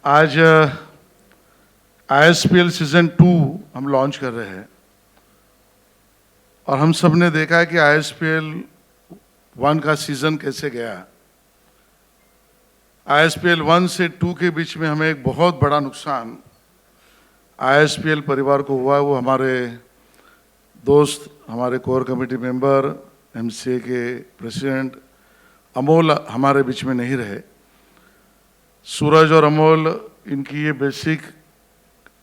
आज ISPL season 2 हम launch कर रहे हैं और हम सब ने देखा है कि ISPL 1 का सीजन कैसे गया। ISPL 1 से 2 के बीच में हमें एक बहुत बड़ा नुकसान ISPL परिवार को हुआ। वो हमारे दोस्त, हमारे कोर कमेटी मेंबर, MCA के प्रेसिडेंट अमोल हमारे बीच में नहीं रहे। सूरज और अमोल, इनकी ये बेसिक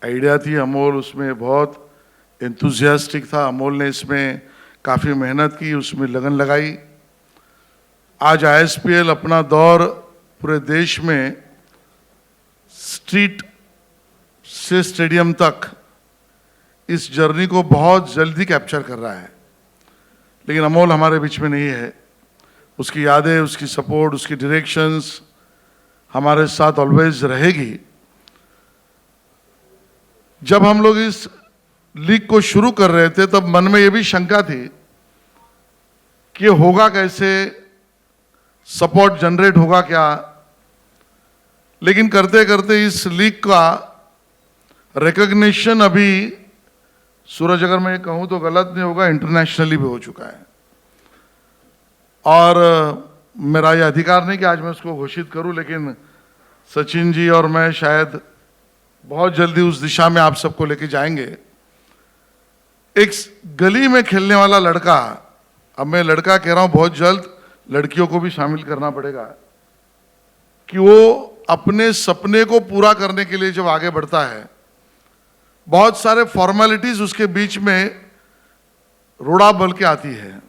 आइडिया थी। अमोल उसमें बहुत एंथुजियास्टिक था। अमोल ने इसमें काफ़ी मेहनत की, उसमें लगन लगाई। आज ISPL अपना दौर पूरे देश में स्ट्रीट से स्टेडियम तक इस जर्नी को बहुत जल्दी कैप्चर कर रहा है, लेकिन अमोल हमारे बीच में नहीं है। उसकी यादें, उसकी सपोर्ट, उसकी डायरेक्शंस हमारे साथ ऑलवेज रहेगी। जब हम लोग इस लीग को शुरू कर रहे थे तब मन में ये भी शंका थी कि होगा कैसे, सपोर्ट जनरेट होगा क्या, लेकिन करते करते इस लीग का रिकॉग्निशन अभी, सूरज अगर मैं कहूं तो गलत नहीं होगा, इंटरनेशनली भी हो चुका है। और मेरा ये अधिकार नहीं कि आज मैं उसको घोषित करूं, लेकिन सचिन जी और मैं शायद बहुत जल्दी उस दिशा में आप सबको लेके जाएंगे। एक गली में खेलने वाला लड़का, अब मैं लड़का कह रहा हूं, बहुत जल्द लड़कियों को भी शामिल करना पड़ेगा, कि वो अपने सपने को पूरा करने के लिए जब आगे बढ़ता है, बहुत सारे फॉर्मेलिटीज उसके बीच में रोड़ा बल के आती है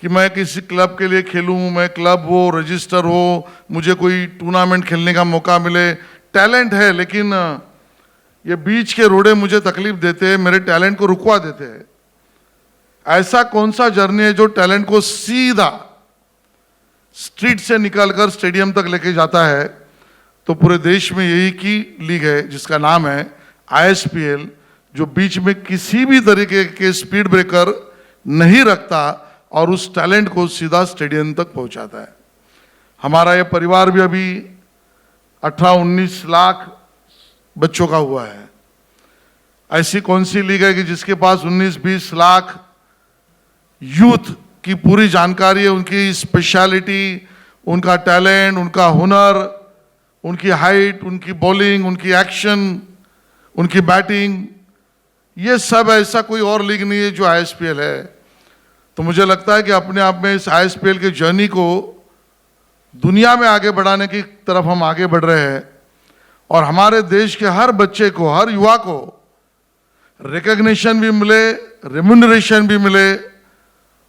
कि मैं किसी क्लब के लिए खेलूं, मैं क्लब हो, रजिस्टर हो, मुझे कोई टूर्नामेंट खेलने का मौका मिले। टैलेंट है, लेकिन ये बीच के रोड़े मुझे तकलीफ देते हैं, मेरे टैलेंट को रुकवा देते हैं। ऐसा कौन सा जर्नी है जो टैलेंट को सीधा स्ट्रीट से निकालकर स्टेडियम तक लेके जाता है? तो पूरे देश में यही की लीग है जिसका नाम है ISPL, जो बीच में किसी भी तरीके के स्पीड ब्रेकर नहीं रखता और उस टैलेंट को सीधा स्टेडियम तक पहुंचाता है। हमारा ये परिवार भी अभी 18-19 लाख बच्चों का हुआ है। ऐसी कौन सी लीग है कि जिसके पास 19-20 लाख यूथ की पूरी जानकारी है, उनकी स्पेशलिटी, उनका टैलेंट, उनका हुनर, उनकी हाइट, उनकी बॉलिंग, उनकी एक्शन, उनकी बैटिंग, ये सब ऐसा कोई और लीग नहीं है जो ISPL है। तो मुझे लगता है कि अपने आप में इस ISPL के जर्नी को दुनिया में आगे बढ़ाने की तरफ हम आगे बढ़ रहे हैं और हमारे देश के हर बच्चे को, हर युवा को रिकॉग्निशन भी मिले, रेम्यूनरेशन भी मिले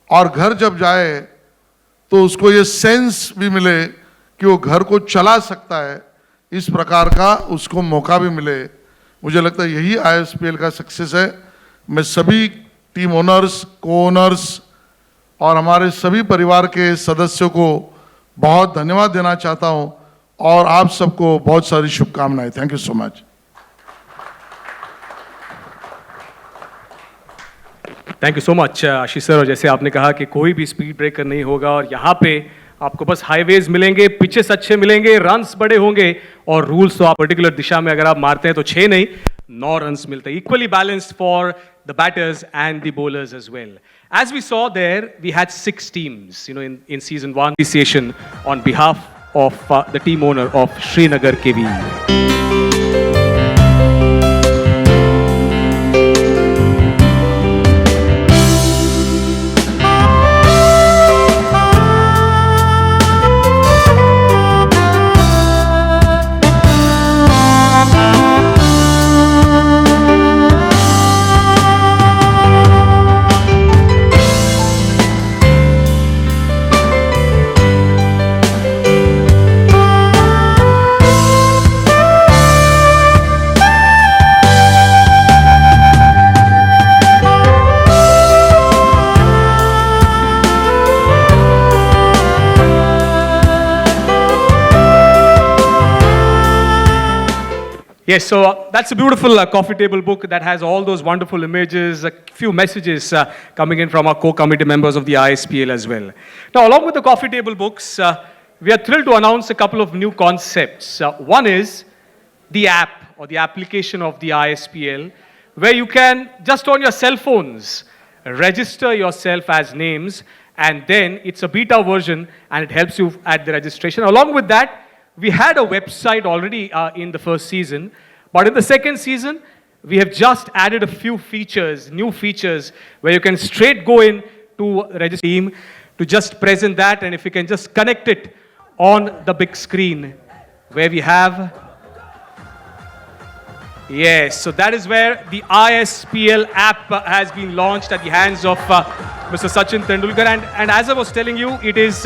और घर जब जाए तो उसको ये सेंस भी मिले कि वो घर को चला सकता है, इस प्रकार का उसको मौका भी मिले। मुझे लगता है यही ISPL का सक्सेस है। मैं सभी टीम ओनर्स, को ओनर्स और हमारे सभी परिवार के सदस्यों को बहुत धन्यवाद देना चाहता हूं और आप सबको बहुत सारी शुभकामनाएं। Thank you so much. Thank you so much Ashish sir. और जैसे आपने कहा कि कोई भी स्पीड ब्रेकर नहीं होगा और यहाँ पे आपको बस हाईवेज मिलेंगे, पिचेस अच्छे मिलेंगे, रन्स बड़े होंगे और रूल्स तो आप पर्टिकुलर दिशा में अगर आप मारते हैं तो 6 नहीं 9 रन्स मिलते हैं। Equally balanced for the batters and the bowlers as well. As we saw there, we had 6 teams, in season 1 appreciation on behalf of the team owner of Srinagar KV. Yes, so that's a beautiful coffee table book that has all those wonderful images, a few messages coming in from our core committee members of the ISPL as well. Now, along with the coffee table books, we are thrilled to announce a couple of new concepts. One is the app or the application of the ISPL, where you can, just on your cell phones, register yourself as names, and then it's a beta version and it helps you at the registration. Along with that, we had a website already in the first season, but in the second season, we have just added a few features, new features, where you can straight go in to register team to just present that, and if you can just connect it on the big screen, where we have, yes, so that is where the ISPL app has been launched at the hands of Mr. Sachin Tendulkar, and as I was telling you, it is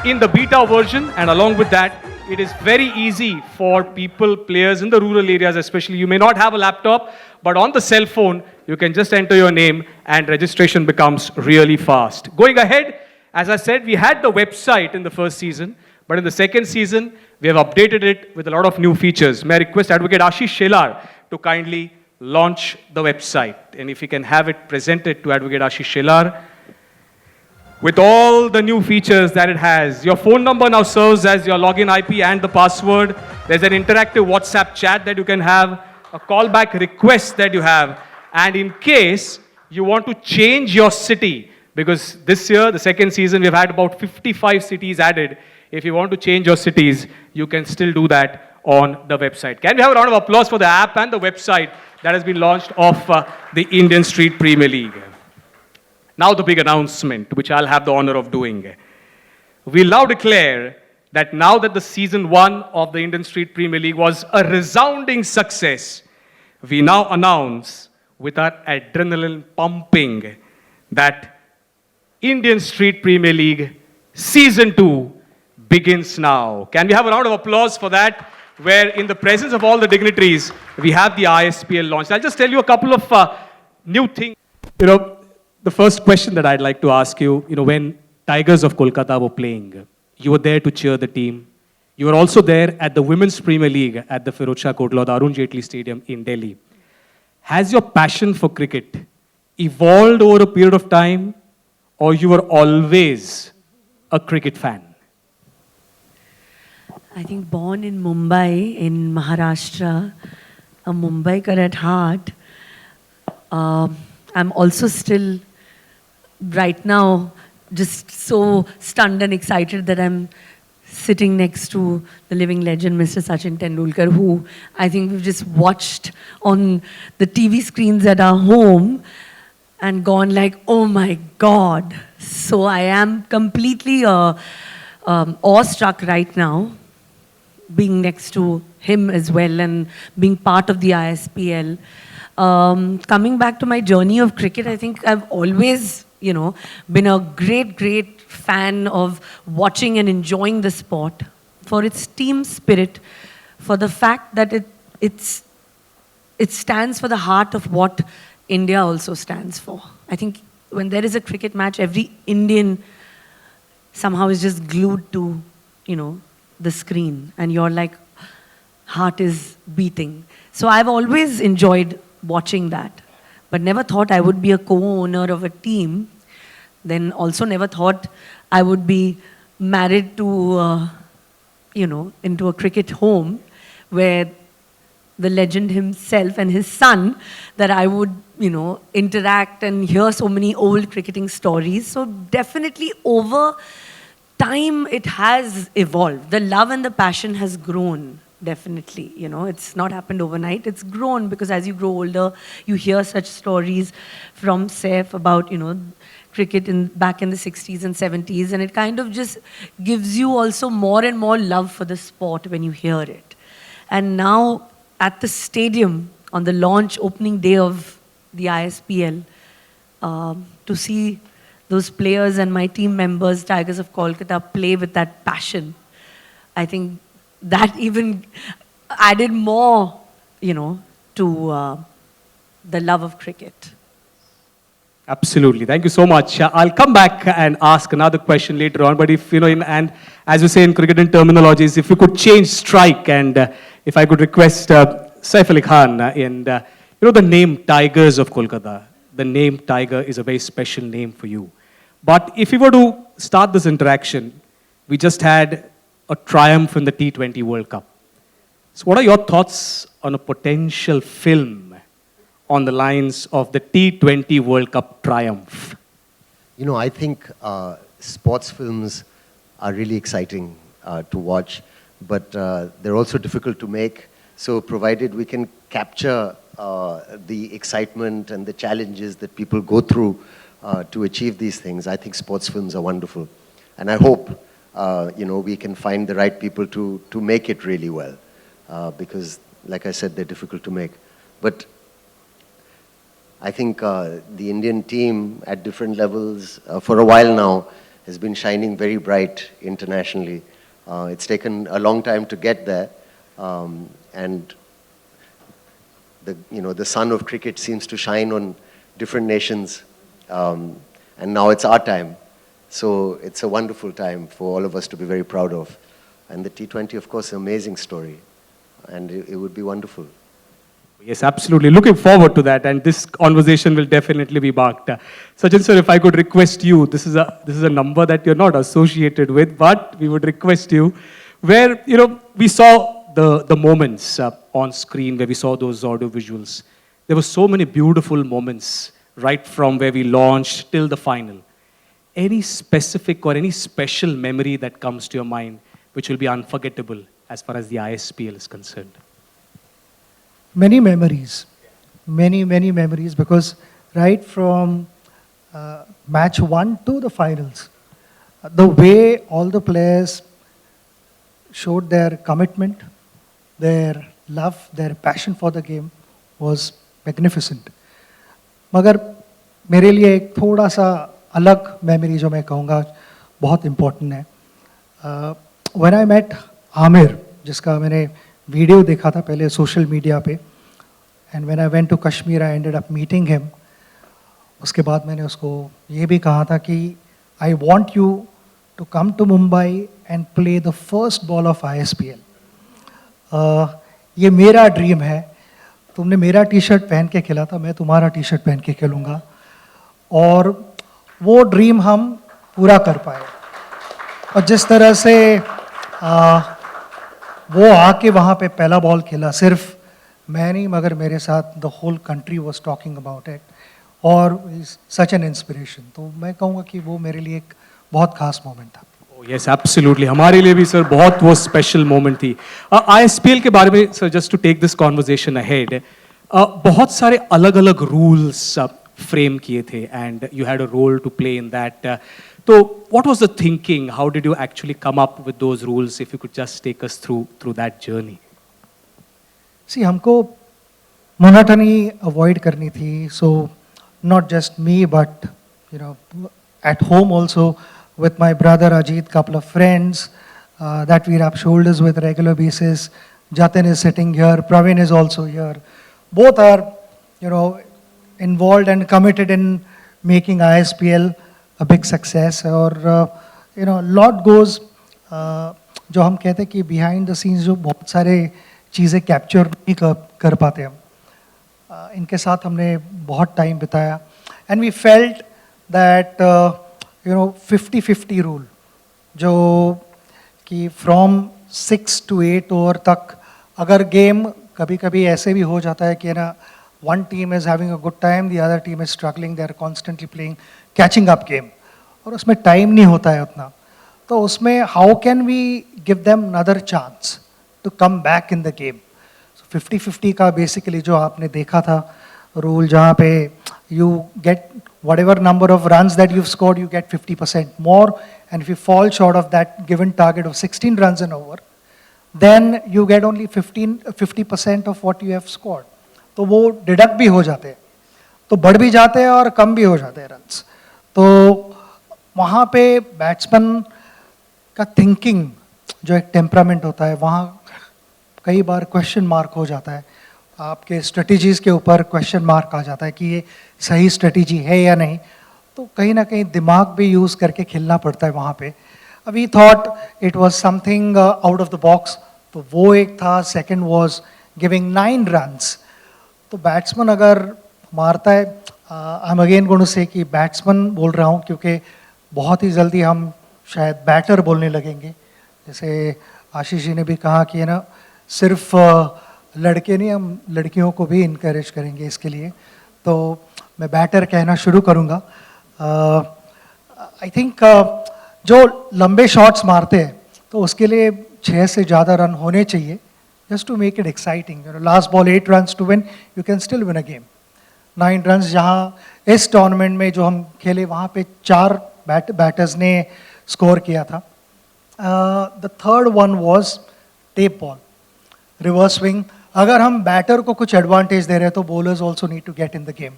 in the beta version, and along with that, it is very easy for people, players in the rural areas especially. You may not have a laptop, but on the cell phone, you can just enter your name and registration becomes really fast. Going ahead, as I said, we had the website in the first season, but in the second season, we have updated it with a lot of new features. May I request Advocate Ashish Shelar to kindly launch the website. And if you can have it presented to Advocate Ashish Shelar, with all the new features that it has. Your phone number now serves as your login IP and the password. There's an interactive WhatsApp chat that you can have, a callback request that you have, and in case you want to change your city, because this year, the second season, we've had about 55 cities added. If you want to change your cities, you can still do that on the website. Can we have a round of applause for the app and the website that has been launched of the Indian Street Premier League? Now the big announcement, which I'll have the honor of doing. We now declare that now that the season 1 of the Indian Street Premier League was a resounding success, we now announce with our adrenaline pumping that Indian Street Premier League season 2 begins now. Can we have a round of applause for that? Where in the presence of all the dignitaries, we have the ISPL launched. I'll just tell you a couple of new things. The first question that I'd like to ask you, when Tigers of Kolkata were playing, you were there to cheer the team. You were also there at the Women's Premier League at the Firoz Shah Kotla, the Arun Jaitley Stadium in Delhi. Has your passion for cricket evolved over a period of time, or you were always a cricket fan? I think born in Mumbai, in Maharashtra, a Mumbaikar at heart, I'm also still right now just so stunned and excited that I'm sitting next to the living legend, Mr. Sachin Tendulkar, who I think we've just watched on the TV screens at our home and gone like, oh my God. So I am completely awestruck right now, being next to him as well and being part of the ISPL. Coming back to my journey of cricket, I think I've always, been a great fan of watching and enjoying the sport for its team spirit, for the fact that it stands for the heart of what India also stands for. I think when there is a cricket match, every Indian somehow is just glued to, the screen, and your heart is beating. So I've always enjoyed watching that, but never thought I would be a co-owner of a team. Then also never thought I would be married to, into a cricket home where the legend himself and his son, that I would, interact and hear so many old cricketing stories. So definitely over time it has evolved. The love and the passion has grown. Definitely, it's not happened overnight. It's grown because as you grow older, you hear such stories from Saif about, cricket back in the 60s and 70s, and it kind of just gives you also more and more love for the sport when you hear it. And now at the stadium on the launch opening day of the ISPL, to see those players and my team members, Tigers of Kolkata, play with that passion, I think that even added more, to the love of cricket. Absolutely. Thank you so much. I'll come back and ask another question later on, but if, and as you say in cricket terminologies, if you could change strike, and if I could request Saif Ali Khan, and the name Tigers of Kolkata, the name Tiger is a very special name for you. But if you were to start this interaction we just had a triumph in the T20 World Cup. So, what are your thoughts on a potential film on the lines of the T20 World Cup triumph? You know, I think sports films are really exciting to watch, but they're also difficult to make. So provided we can capture the excitement and the challenges that people go through to achieve these things, I think sports films are wonderful. And I hope, you know, we can find the right people to make it really well. Because, like I said, they're difficult to make. But I think the Indian team at different levels for a while now has been shining very bright internationally. It's taken a long time to get there, and the sun of cricket seems to shine on different nations, and now it's our time. So it's a wonderful time for all of us to be very proud of. And the T20, of course, an amazing story, and it would be wonderful. Yes, absolutely. Looking forward to that, and this conversation will definitely be marked. Sachin sir, if I could request you, this is a number that you're not associated with, but we would request you, where we saw the moments on screen where we saw those audio visuals. There were so many beautiful moments right from where we launched till the final. Any specific or any special memory that comes to your mind, which will be unforgettable as far as the ISPL is concerned? Many memories, many memories, because right from match 1 to the finals, the way all the players showed their commitment, their love, their passion for the game was magnificent. मगर मेरे लिए एक थोड़ा सा अलग memory जो मैं कहूँगा बहुत इम्पोर्टेंट है. When I met आमिर, जिसका मैंने वीडियो देखा था पहले सोशल मीडिया पे, and when I went to Kashmir I ended up meeting him. उसके बाद मैंने उसको ये भी कहा था कि I want you to come to Mumbai and play the first ball of ISPL. ये मेरा ड्रीम है. तुमने मेरा टी शर्ट पहन के खेला था, मैं तुम्हारा टी शर्ट पहन के खेलूँगा, और वो ड्रीम हम पूरा कर पाए. और जिस तरह से वो आके वहाँ पे पहला बॉल खेला, सिर्फ मैं नहीं मगर मेरे साथ the whole country was talking about it, और सच एन इंस्पिरेशन. तो मैं कहूँगा कि वो मेरे लिए एक बहुत खास मोमेंट था. यस एब्सोल्युटली, हमारे लिए भी सर बहुत वो स्पेशल मोमेंट थी. ISPL के बारे में sir, just to take this conversation ahead, बहुत सारे अलग अलग रूल्स फ्रेम किए थे and you had a role to play in that. तो what was the thinking? How did you actually come up with those rules? If you could just take us through that journey. See, हमको monotony avoid करनी थी. So not just me, but at home also with my brother Ajit, couple of friends that we rub shoulders with regular basis. Jatin is sitting here, Praveen is also here. Both are involved and committed in making ISPL a big success. और lot goes, जो हम कहते हैं कि behind the scenes जो बहुत सारे चीज़ें कैप्चर नहीं कर पाते हम, इनके साथ हमने बहुत टाइम बिताया. And we felt that 50-50 rule, जो कि फ्रॉम 6 to 8 ओवर तक अगर गेम कभी कभी ऐसे भी हो जाता है कि one team is having a good time, the other team is struggling, they are constantly playing catching up game, और उसमें टाइम नहीं होता है उतना. तो उसमें how can we give them another chance to come back in the game? So 50-50 का basically जो आपने देखा था रूल, जहाँ पे you get whatever number of runs that you've scored, you get 50% more, and if you fall short of that given target of 16 runs and over, then you get only 50% of what you have scored. तो वो deduct भी हो जाते हैं, तो बढ़ भी जाते हैं और कम भी हो जाते हैं रन्स. तो वहाँ पे बैट्समैन का थिंकिंग, जो एक टेम्परामेंट होता है, वहाँ कई बार क्वेश्चन मार्क हो जाता है. आपके स्ट्रेटजीज़ के ऊपर क्वेश्चन मार्क आ जाता है कि ये सही स्ट्रेटजी है या नहीं. तो कहीं ना कहीं दिमाग भी यूज़ करके खेलना पड़ता है वहाँ पे. We thought it was something out of the box, तो वो एक था. Second was giving 9 runs. तो बैट्समैन अगर मारता है, I am again going to say कि बैट्समैन बोल रहा हूँ, क्योंकि बहुत ही जल्दी हम शायद बैटर बोलने लगेंगे। जैसे आशीष जी ने भी कहा कि है ना, सिर्फ लड़के नहीं, हम लड़कियों को भी इनकरेज करेंगे इसके लिए। तो मैं बैटर कहना शुरू करूँगा। आई थिंक जो लंबे शॉट्स मारते हैं तो उसके लिए 6 से ज़्यादा रन होने चाहिए, just to make it exciting. You know, last ball 8 runs to win, you can still win a game. 9 runs जहाँ इस टूर्नामेंट में जो हम खेले वहाँ पे 4 बैटर्स ने स्कोर किया था। The third one was tape ball, reverse swing. अगर हम बैटर को कुछ एडवांटेज दे रहे हैं तो bowlers also need to get in the game.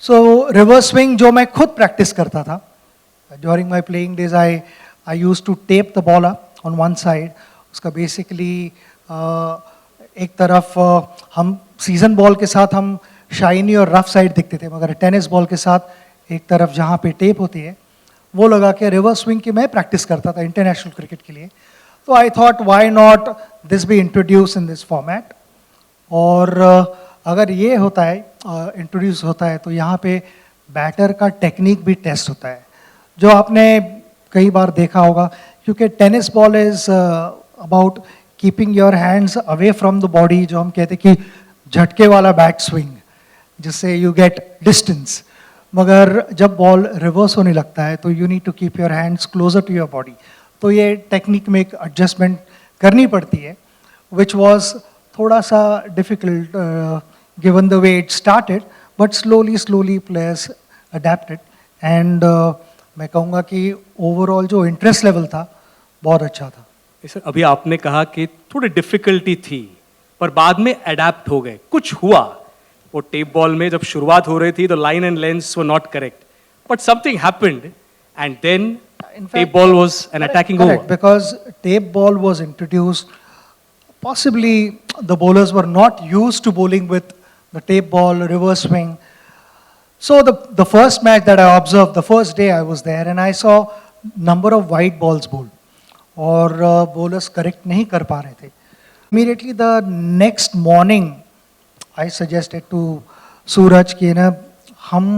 So reverse swing जो मैं खुद प्रैक्टिस करता था during my playing days, I use to tape the ball up on one side. उसका बेसिकली एक तरफ हम सीजन बॉल के साथ हम शाइनी और रफ साइड दिखते थे, मगर टेनिस बॉल के साथ एक तरफ जहाँ पे टेप होती है वो लगा के रिवर्स स्विंग की मैं प्रैक्टिस करता था इंटरनेशनल क्रिकेट के लिए। तो I thought why not this be introduce in this format. और अगर ये होता है इंट्रोड्यूस होता है तो यहाँ पे बैटर का टेक्निक भी टेस्ट होता है, जो आपने कई बार देखा होगा, क्योंकि tennis ball is about keeping your hands away from the body, जो हम कहते हैं कि झटके वाला बैट स्विंग, जिससे यू गेट डिस्टेंस। मगर जब बॉल रिवर्स होने लगता है तो you need to keep your hands closer to your body. तो ये टेक्निक में एक एडजस्टमेंट करनी पड़ती है, विच वॉज थोड़ा सा difficult given the way it started, but slowly players adapted. And मैं कहूँगा कि ओवरऑल जो इंटरेस्ट लेवल था बहुत अच्छा था। सर, अभी आपने कहा कि थोड़ी डिफिकल्टी थी पर बाद में अडेप्ट हो गए, कुछ हुआ। वो टेप बॉल में जब शुरुआत हो रही थी तो line and length were not correct, but something happened and then tape ball was an attacking over. Because tape ball was introduced, possibly the bowlers were not used to bowling with the tape ball, reverse swing. So the first match that I observed, the first day I was there and I saw number of white balls bowled, और bowlers correct नहीं कर पा रहे थे। Immediately the next morning, I suggested to सूरज कि ना हम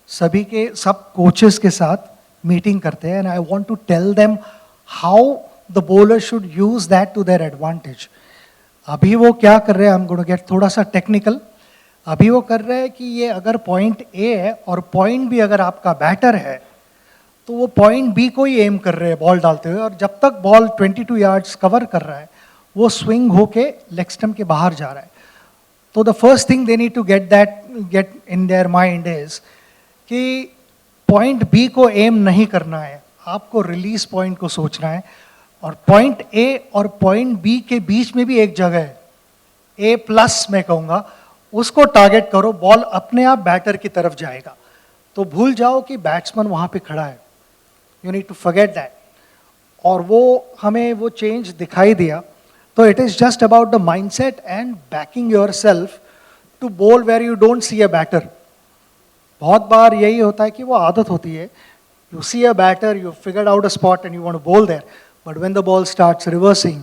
सभी के सब कोचेस के साथ मीटिंग करते हैं, and I want to tell them how the bowler should use that to their advantage. अभी वो क्या कर रहे हैं, I am going to get थोड़ा सा टेक्निकल। अभी वो कर रहे हैं कि ये अगर पॉइंट ए है और पॉइंट बी अगर आपका बैटर है तो वो पॉइंट बी को ही एम कर रहे हैं बॉल डालते हुए, और जब तक बॉल 22 यार्ड्स कवर कर रहा है वो स्विंग होके लेग स्टंप के बाहर जा रहा है। तो the first thing they need to get in their mind is कि पॉइंट बी को एम नहीं करना है, आपको रिलीज पॉइंट को सोचना है। और पॉइंट ए और पॉइंट बी के बीच में भी एक जगह है, ए प्लस मैं कहूँगा, उसको टारगेट करो, बॉल अपने आप बैटर की तरफ जाएगा। तो भूल जाओ कि बैट्समैन वहाँ पे खड़ा है, you need to forget that. और वो हमें वो चेंज दिखाई दिया। तो it is just about the mindset and backing yourself to bowl where you don't see a batter. बहुत बार यही होता है कि वो आदत होती है, you see a batter, you figured out a spot and you want to bowl there, but when the ball starts reversing,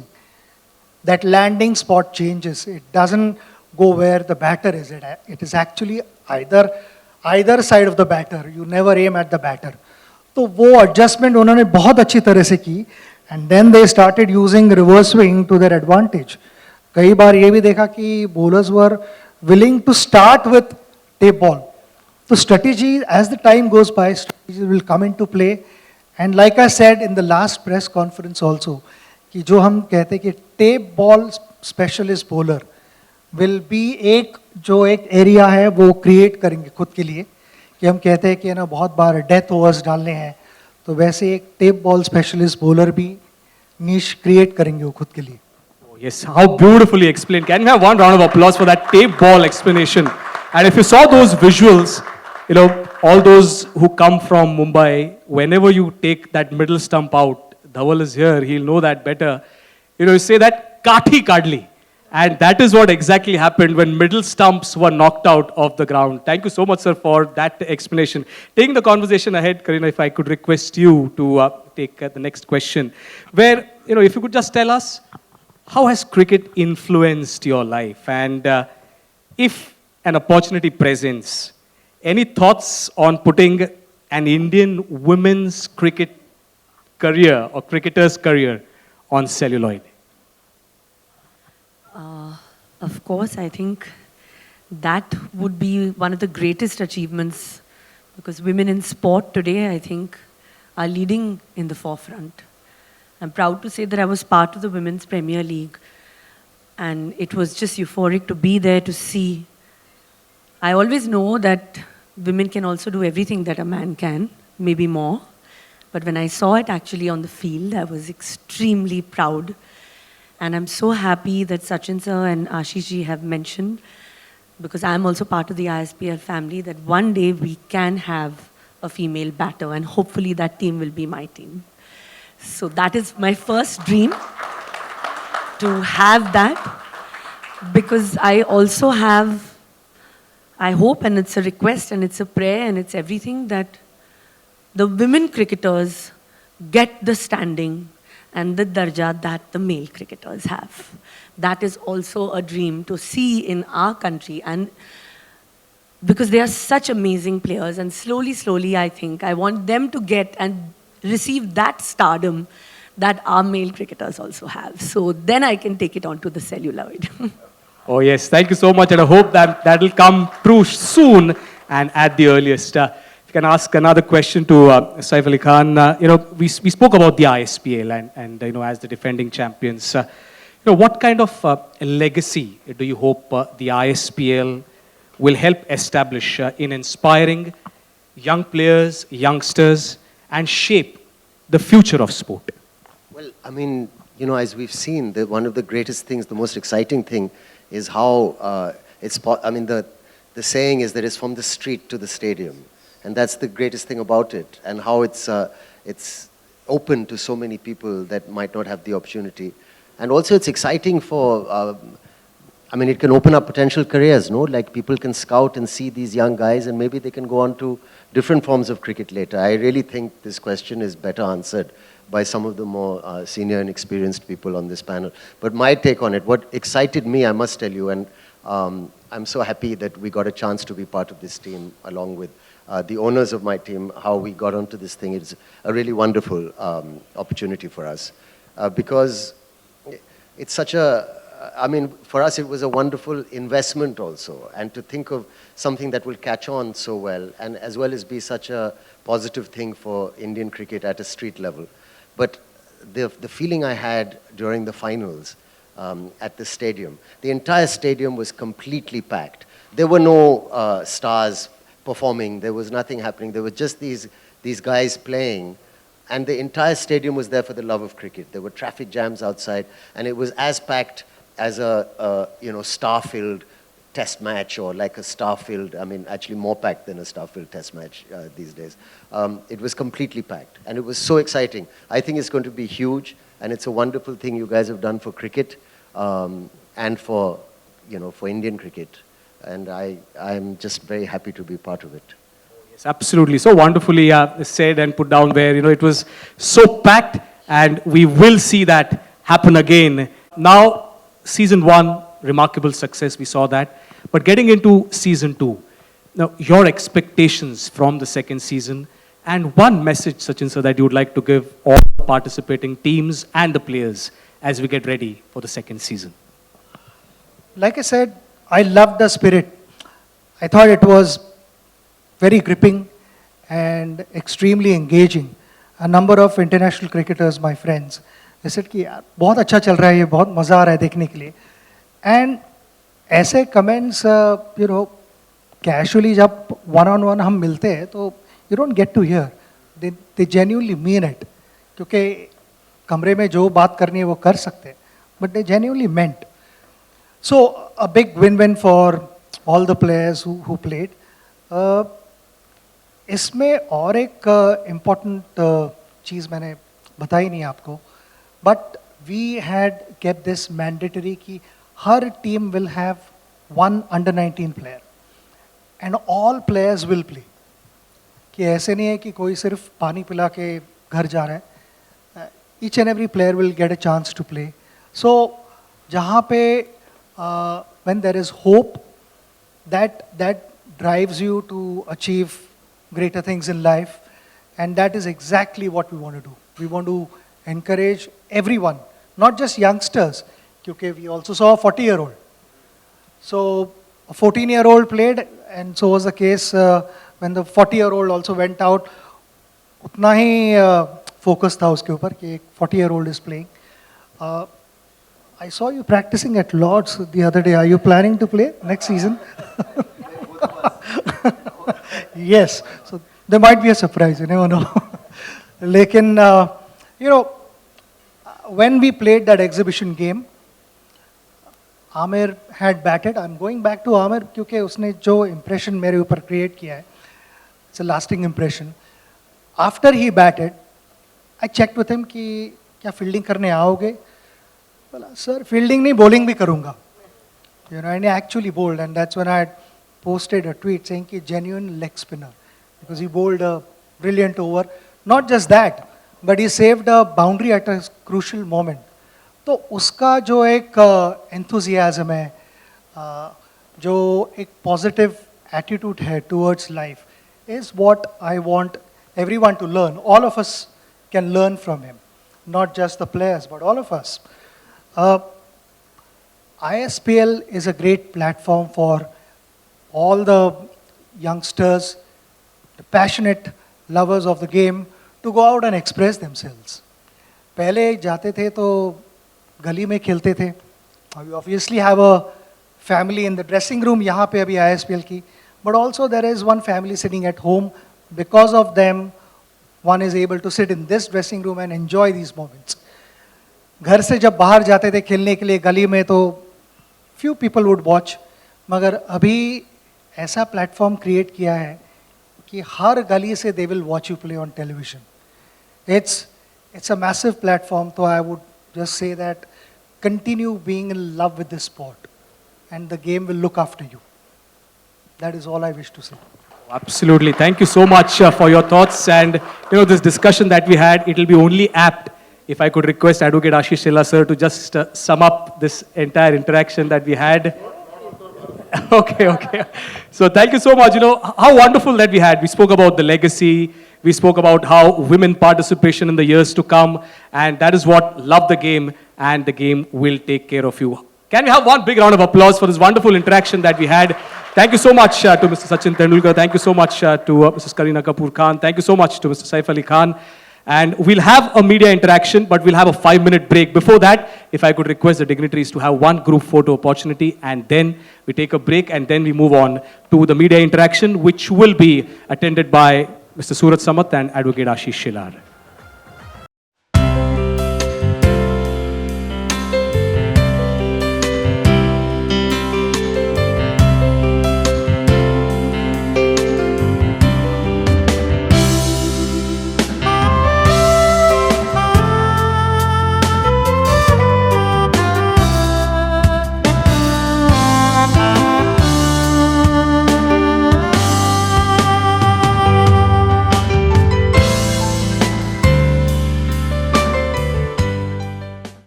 that landing spot changes, it doesn't go where the batter is. It is actually either side of the batter. You never aim at the batter. तो वो adjustment उन्होंने बहुत अच्छी तरह से की, and then they started using reverse swing to their advantage. कई बार ये भी देखा कि bowlers were willing to start with tape ball. So strategy, as the time goes by, strategy will come into play. And like I said in the last press conference also, कि जो हम कहते हैं कि tape ball specialist bowler will be एक area है वो create करेंगे खुद के लिए, कि हम कहते हैं कि ना बहुत बार डेथ ओवर्स डालने हैं, तो वैसे एक टेप बॉल स्पेशलिस्ट बॉलर भी नीश क्रिएट करेंगे वो खुद के लिए। Yes, how beautifully explained. Can we have one round of applause for that tape ball explanation? And if you saw those visuals, you know, all those who come from Mumbai, whenever you take that middle stump out, Dhaval is here, he'll know that better. You know, you say that kathi kadli. And that is what exactly happened when middle stumps were knocked out of the ground. Thank you so much, sir, for that explanation. Taking the conversation ahead, Karina, if I could request you to take the next question, where, you know, if you could just tell us, how has cricket influenced your life? And if an opportunity presents, any thoughts on putting an Indian women's cricket career or cricketer's career on celluloid? Of course, I think that would be one of the greatest achievements because women in sport today, I think, are leading in the forefront. I'm proud to say that I was part of the Women's Premier League and it was just euphoric to be there to see. I always know that women can also do everything that a man can, maybe more. But when I saw it actually on the field, I was extremely proud. And I'm so happy that Sachin sir and Ashish ji have mentioned, because I'm also part of the ISPL family, that one day we can have a female batter and hopefully that team will be my team. So that is my first dream, to have that, because I also have, I hope, and it's a request and it's a prayer and it's everything, that the women cricketers get the standing and the darja that the male cricketers have. That is also a dream to see in our country, and because they are such amazing players, and slowly, I think, I want them to get and receive that stardom that our male cricketers also have. So then I can take it on to the celluloid. Oh yes, thank you so much, and I hope that that will come true soon and at the earliest. If you can ask another question to Saif Ali Khan. We spoke about the ISPL and as the defending champions. What kind of legacy do you hope the ISPL will help establish in inspiring young players, youngsters, and shape the future of sport? Well, I mean, as we've seen, one of the greatest things, the most exciting thing is how the saying is that it's from the street to the stadium. And that's the greatest thing about it, and how it's open to so many people that might not have the opportunity. And also it's exciting for, it can open up potential careers, no? Like people can scout and see these young guys and maybe they can go on to different forms of cricket later. I really think this question is better answered by some of the more senior and experienced people on this panel. But my take on it, what excited me, I must tell you, and I'm so happy that we got a chance to be part of this team along with the owners of my team, how we got onto this thing. It's a really wonderful opportunity for us because it's such a, for us it was a wonderful investment also, and to think of something that will catch on so well and as well as be such a positive thing for Indian cricket at a street level. But the feeling I had during the finals at the stadium, the entire stadium was completely packed. There were no stars performing, there was nothing happening, there were just these guys playing, and the entire stadium was there for the love of cricket. There were traffic jams outside, and it was as packed as a star-filled test match, or like a star-filled, actually more packed than a star-filled test match these days. It was completely packed, and it was so exciting. I think it's going to be huge, and it's a wonderful thing you guys have done for cricket, and for Indian cricket. And I'm just very happy to be part of it. Yes, absolutely. So wonderfully said and put down where, it was so packed, and we will see that happen again. Now, season 1, remarkable success, we saw that. But getting into season 2, now your expectations from the second season, and one message, Sachin sir, that you would like to give all participating teams and the players as we get ready for the second season. Like I said, I loved the spirit. I thought it was very gripping and extremely engaging. A number of international cricketers, my friends, they said कि यार बहुत अच्छा चल रहा है ये, बहुत मज़ा आ रहा है देखने के लिए. And ऐसे comments, casually जब one-on-one हम मिलते हैं तो you don't get to hear. They genuinely mean it. क्योंकि कमरे में जो बात करनी है वो कर सकते हैं, but they genuinely meant. So a big win-win for all the players who played. इसमें और एक important चीज़ मैंने बताई नहीं आपको, but we had kept this mandatory कि हर team will have one under-19 player and all players will play. कि ऐसे नहीं है कि कोई सिर्फ पानी पिला के घर जा रहा है. Each and every player will get a chance to play. So जहाँ पे when there is hope, that drives you to achieve greater things in life, and that is exactly what we want to do. We want to encourage everyone, not just youngsters, because we also saw a 40-year-old. So a 14-year-old played, and so was the case when the 40-year-old also went out. उतना ही focus था उसके ऊपर कि एक 40-year-old is playing. I saw you practicing at Lord's the other day. Are you planning to play next season? Yes. So there might be a surprise. You never know. Lekin, you know, when we played that exhibition game, Amir had batted. I'm going back to Amir क्योंकि उसने जो impression मेरे ऊपर create किया है, it's a lasting impression. After he batted, I checked with him कि क्या fielding करने आओगे? बोला sir fielding नहीं bowling भी करूँगा. You know, and he actually bowled, and that's when I had posted a tweet saying कि genuine leg spinner because he bowled a brilliant over. Not just that, but he saved a boundary at a crucial moment. तो उसका जो एक enthusiasm है, जो एक positive attitude है towards life, is what I want everyone to learn. All of us can learn from him, not just the players, but all of us. ISPL is a great platform for all the youngsters, the passionate lovers of the game, to go out and express themselves. पहले जाते थे तो गली में खेलते थे. We obviously have a family in the dressing room, यहाँ पे अभी ISPL की, but also there is one family sitting at home. Because of them, one is able to sit in this dressing room and enjoy these moments. घर से जब बाहर जाते थे खेलने के लिए गली में तो few people would watch, मगर अभी ऐसा प्लेटफॉर्म क्रिएट किया है कि हर गली से they will watch you play on television. It's a massive platform, so I would just say that continue being in love with this sport and the game will look after you. That is all I wish to say. Absolutely. Thank you so much for your thoughts. And, you know, this discussion that we had, it will be only apt if I could request Advocate Ashish Shela sir to just sum up this entire interaction that we had. Okay. So thank you so much. You know, how wonderful that we had. We spoke about the legacy. We spoke about how women participation in the years to come. And that is what love the game, and the game will take care of you. Can we have one big round of applause for this wonderful interaction that we had? Thank you so much to Mr. Sachin Tendulkar. Thank you so much to Mrs. Kareena Kapoor Khan. Thank you so much to Mr. Saif Ali Khan. And we'll have a media interaction, but we'll have a 5-minute break. Before that, if I could request the dignitaries to have one group photo opportunity, and then we take a break, and then we move on to the media interaction, which will be attended by Mr. Surat Samat and Advocate Ashish Shelar.